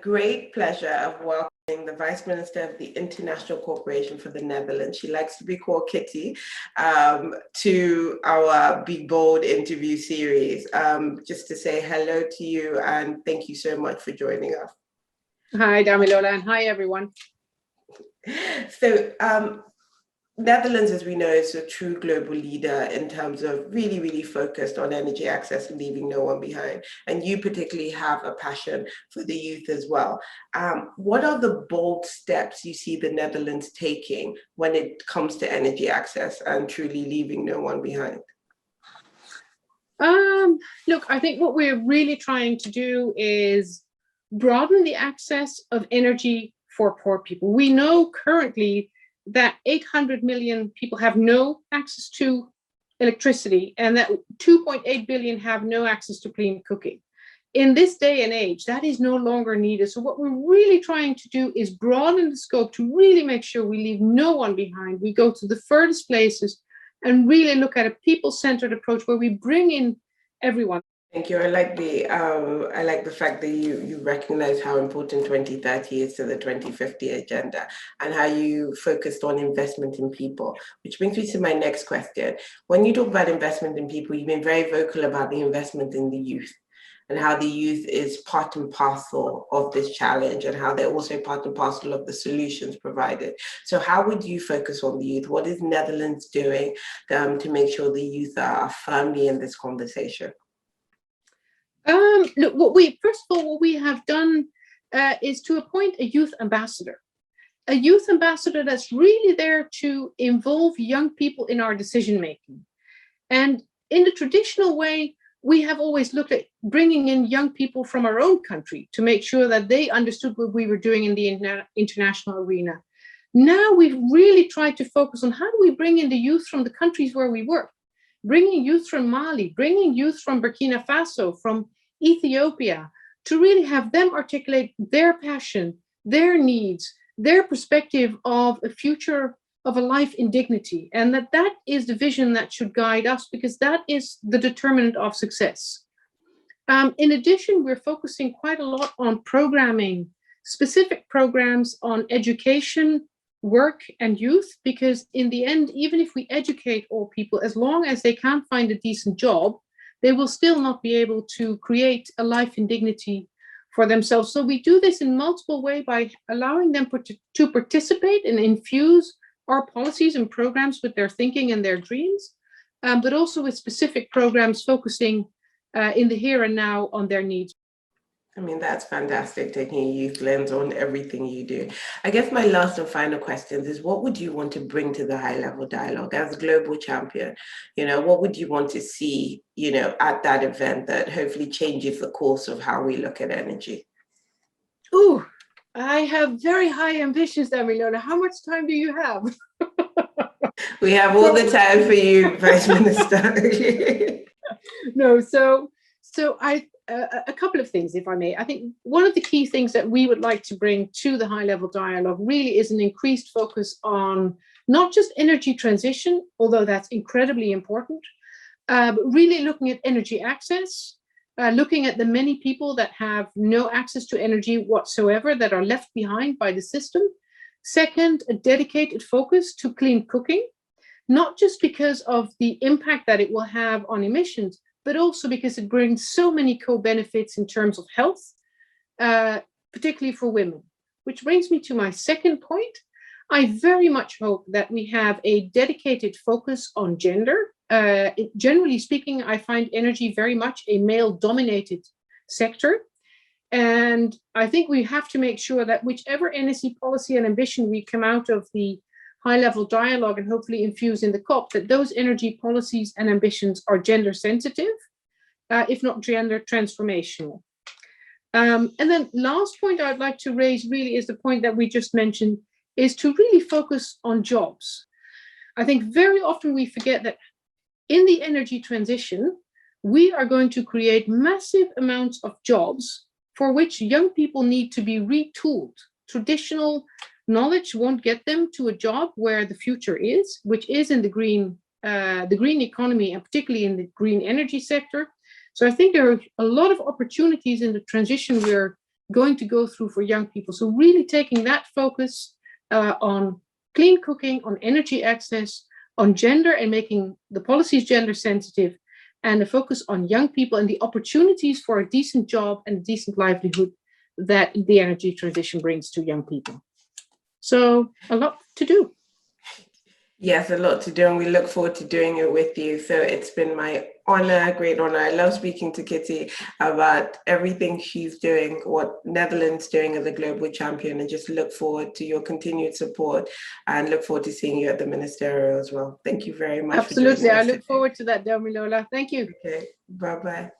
great pleasure of welcoming the Vice Minister of the International Corporation for the Netherlands. She likes to be called Kitty, to our Big Bold interview series. Just to say hello to you and thank you so much for joining us. Hi, Damilola, and hi, everyone. So, Netherlands, as we know, is a true global leader in terms of really focused on energy access and leaving no one behind. And you particularly have a passion for the youth as well. What are the bold steps you see the Netherlands taking when it comes to energy access and truly leaving no one behind? Look, I think what we're really trying to do is broaden the access of energy for poor people. We know currently that 800 million people have no access to electricity and that 2.8 billion have no access to clean cooking. In this day and age, that is no longer needed. So what we're really trying to do is broaden the scope to really make sure we leave no one behind. We go to the furthest places and really look at a people-centered approach where we bring in everyone. Thank you. I like the fact that you recognize how important 2030 is to the 2050 agenda and how you focused on investment in people, which brings me to my next question. When you talk about investment in people, you've been very vocal about the investment in the youth and how the youth is part and parcel of this challenge and how they're also part and parcel of the solutions provided. So how would you focus on the youth? What is Netherlands doing to make sure the youth are firmly in this conversation? Look, what we have done is to appoint a youth ambassador that's really there to involve young people in our decision making. And in the traditional way, we have always looked at bringing in young people from our own country to make sure that they understood what we were doing in the international arena. Now we've really tried to focus on how do we bring in the youth from the countries where we work, bringing youth from Mali, bringing youth from Burkina Faso, from Ethiopia, to really have them articulate their passion, their needs, their perspective of a future of a life in dignity. And that is the vision that should guide us, because that is the determinant of success. In addition, we're focusing quite a lot on programming, specific programs on education, work, and youth, because in the end, even if we educate all people, as long as they can't find a decent job, they will still not be able to create a life in dignity for themselves. So we do this in multiple ways by allowing them to participate and infuse our policies and programs with their thinking and their dreams, but also with specific programs focusing in the here and now on their needs. I mean, that's fantastic, taking a youth lens on everything you do. I guess my last and final question is, what would you want to bring to the high-level dialogue as a global champion? What would you want to see, at that event that hopefully changes the course of how we look at energy? Oh, I have very high ambitions, Damilola. How much time do you have? We have all the time for you, Vice Minister. No, so a couple of things, if I may. I think one of the key things that we would like to bring to the high-level dialogue really is an increased focus on not just energy transition, although that's incredibly important, but really looking at energy access, looking at the many people that have no access to energy whatsoever, that are left behind by the system. Second, a dedicated focus to clean cooking, not just because of the impact that it will have on emissions, but also because it brings so many co-benefits in terms of health, particularly for women. Which brings me to my second point. I very much hope that we have a dedicated focus on gender. Generally speaking, I find energy very much a male-dominated sector. And I think we have to make sure that whichever energy policy and ambition we come out of the high-level dialogue and hopefully infuse in the COP, that those energy policies and ambitions are gender sensitive, if not gender transformational. And then last point I'd like to raise really is the point that we just mentioned, is to really focus on jobs. I think very often we forget that in the energy transition, we are going to create massive amounts of jobs for which young people need to be retooled. Traditional knowledge won't get them to a job where the future is, which is in the green economy, and particularly in the green energy sector. So I think there are a lot of opportunities in the transition we're going to go through for young people. So really taking that focus on clean cooking, on energy access, on gender, and making the policies gender sensitive, and a focus on young people and the opportunities for a decent job and decent livelihood that the energy transition brings to young people. So a lot to do. Yes, a lot to do, and we look forward to doing it with you. So it's been my honor, great honor. I love speaking to Kitty about everything she's doing, what Netherlands doing as a global champion, and just look forward to your continued support and look forward to seeing you at the ministerial as well. Thank you very much. Absolutely. For I look forward to that, Damilola. Thank you. Okay. Bye-bye.